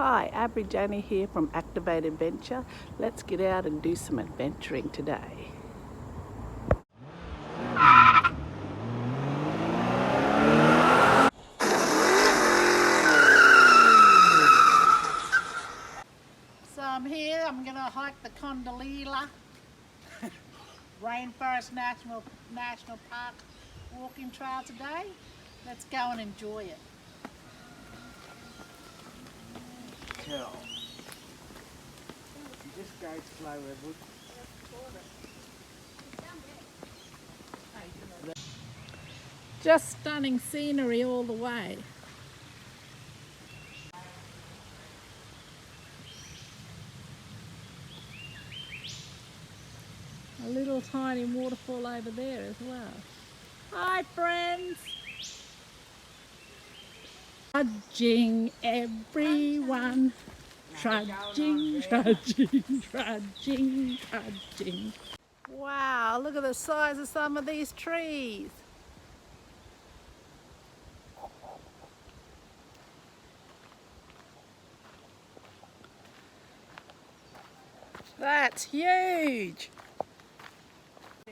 Hi, Abby Janie here from Activate Adventure. Let's get out and do some adventuring today. So I'm here, I'm going to hike the Kondalilla Rainforest National Park walking trail today. Let's go and enjoy it. Cool. You just go slow, Redwood. Just stunning scenery all the way. A little tiny waterfall over there as well. Hi friends! Trudging everyone. Trudging, trudging, trudging, trudging. Wow, look at the size of some of these trees. That's huge.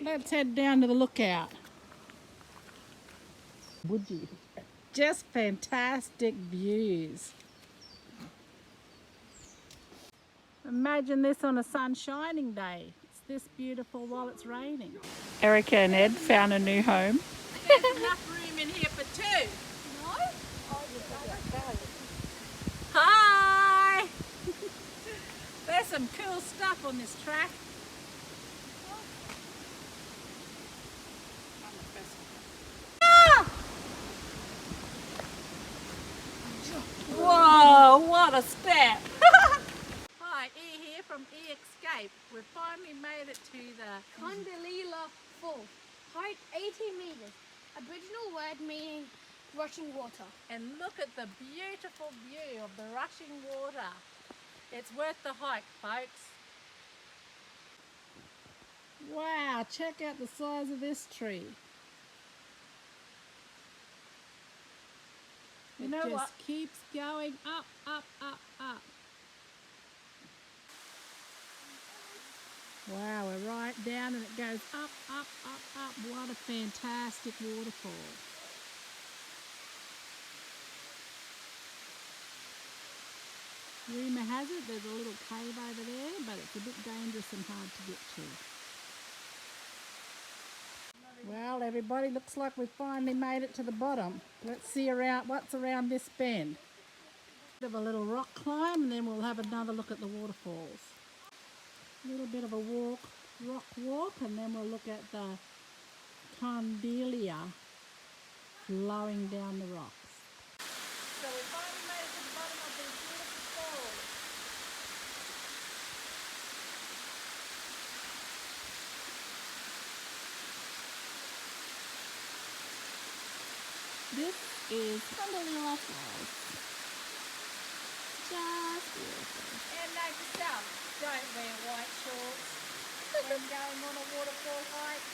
Let's head down to the lookout. Would you? Just fantastic views. Imagine this on a sun-shining day. It's this beautiful while it's raining. Erica and Ed found a new home. There's enough room in here for two. No? Hi! There's some cool stuff on this track. Whoa, what a step! Hi, E here from E-Escape. We've finally made it to the Kondalilla Waterfall, height 80 meters. Aboriginal word meaning rushing water. And look at the beautiful view of the rushing water. It's worth the hike, folks. Wow, check out the size of this tree. You know what? It just keeps going up, up, up, up. Wow, we're right down and it goes up, up, up, up. What a fantastic waterfall. Rumour has it there's a little cave over there, but it's a bit dangerous and hard to get to. Well, everybody, looks like we've finally made it to the bottom. Let's see what's around this bend. Bit of a little rock climb and then we'll have another look at the waterfalls. A little bit of a rock walk, and then we'll look at the Kondalilla flowing down the rocks. So we finally made it to the bottom of these beautiful falls. This is Kondalilla Falls. Just beautiful. And note yourself, don't wear white shorts when going on a waterfall hike.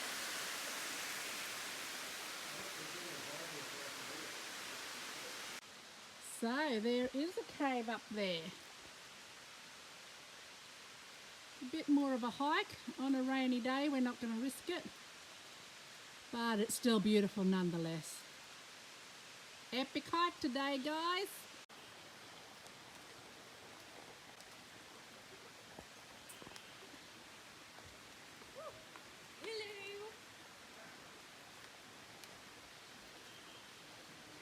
So there is a cave up there. A bit more of a hike on a rainy day, we're not going to risk it. But it's still beautiful nonetheless. Epic hike today, guys. Hello.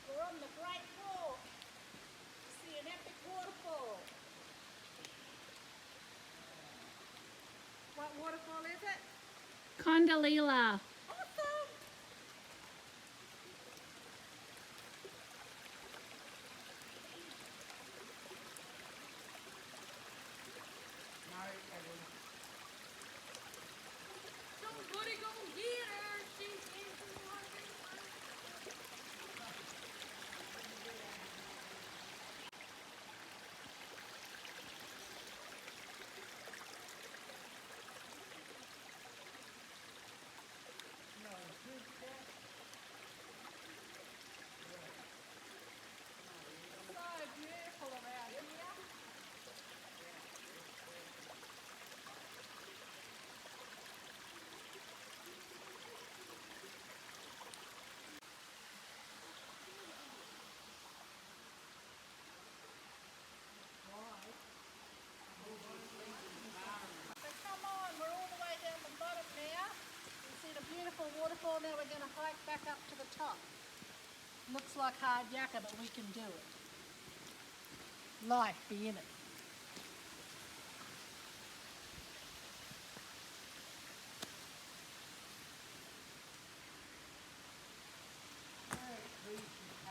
We're on the Great Walk to see an epic waterfall. What waterfall is it? Kondalilla. Awesome. Somebody go get her. She's in the water. like hard yakka, but we can do it. Life be in it.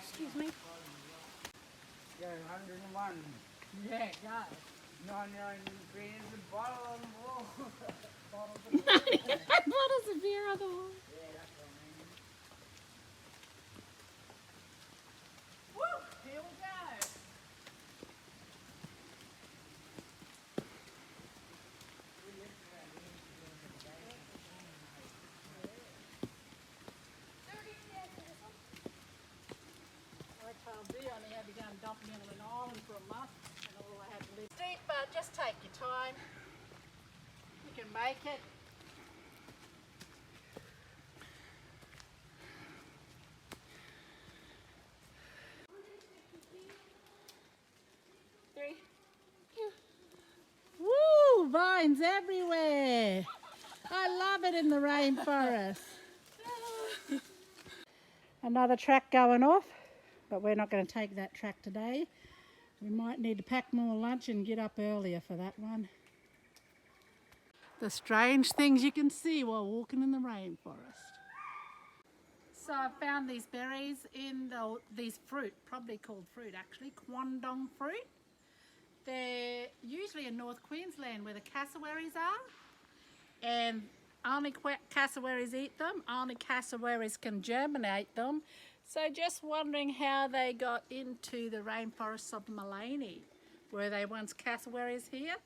Excuse me. Yeah, 101. Yeah, go. 99 degrees, the bottle on the wall. Bottles of beer on the wall. Yeah, that's what I mean. Woo! Here we go. I told you I only had to go and dump me on an island for a month, and all I had to live. Steep, but just take your time. You can make it. Three. Woo! Vines everywhere. I love it in the rainforest. Another track going off, but we're not going to take that track today. We might need to pack more lunch and get up earlier for that one. The strange things you can see while walking in the rainforest. So I found these berries in these fruit, probably called fruit actually, Kwandong fruit. They're usually in North Queensland where the cassowaries are, and only cassowaries eat them, only cassowaries can germinate them. So just wondering how they got into the rainforests of Malani. Were they once cassowaries here?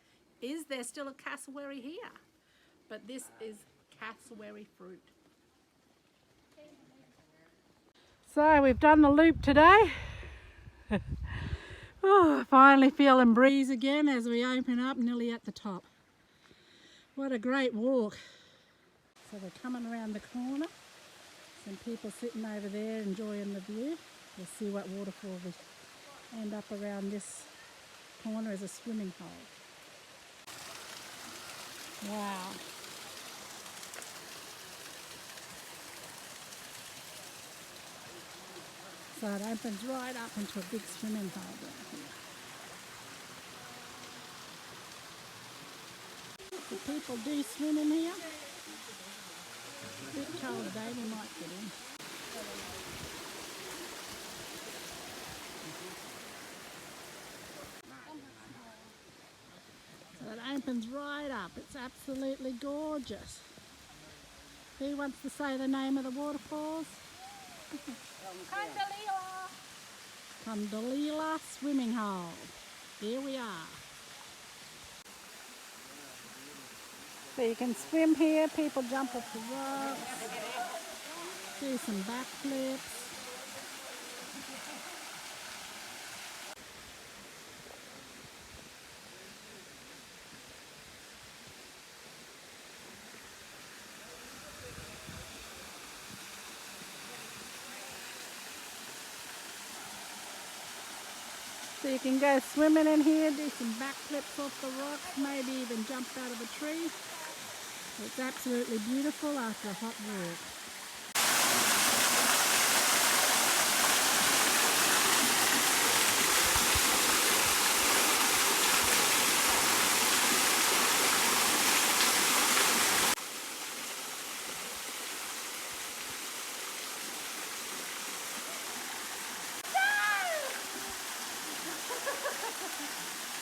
Is there still a cassowary here? But this is cassowary fruit. So we've done the loop today. Oh, finally feeling breeze again as we open up, nearly at the top. What a great walk. So we're coming around the corner. Some people sitting over there enjoying the view. We'll see what waterfall we end up around this corner is a swimming hole. Wow. So it opens right up into a big swimming hole down here. Do people do swim in here? A bit cold today, we might get in. So it opens right up. It's absolutely gorgeous. Who wants to say the name of the waterfalls? Kondalilla. Kondalilla swimming hole. Here we are. So you can swim here, people jump off the rocks, do some backflips. So you can go swimming in here, do some backflips off the rocks, maybe even jump out of a tree. It's absolutely beautiful after a hot walk.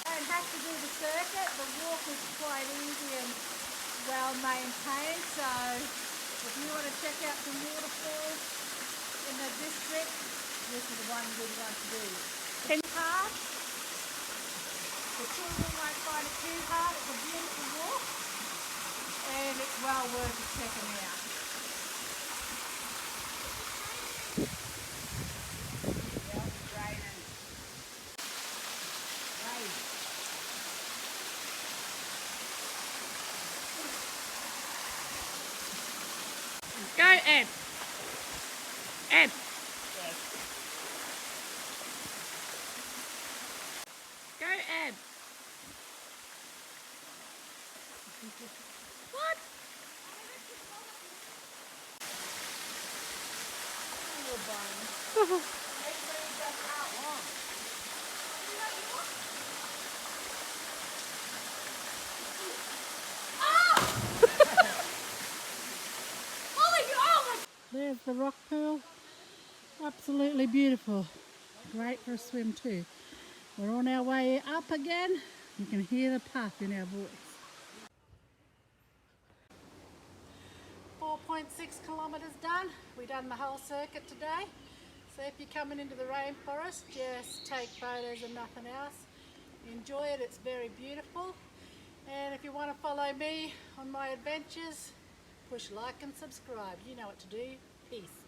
Don't have to do the circuit. The walk is quite easy and well maintained. So if you want to check out some waterfalls in the district, this is the one you'd want to do. It's hard. The children won't find it too hard. It's a beautiful walk and it's well worth checking out. Go, Ed. Ed. Go, Ed. What? Your bones. rock pool. Absolutely beautiful. Great for a swim too. We're on our way up again. You can hear the puff in our voice. 4.6 kilometres done. We've done the whole circuit today. So if you're coming into the rainforest, just take photos and nothing else. Enjoy it, it's very beautiful. And if you want to follow me on my adventures, push like and subscribe. You know what to do. Peace.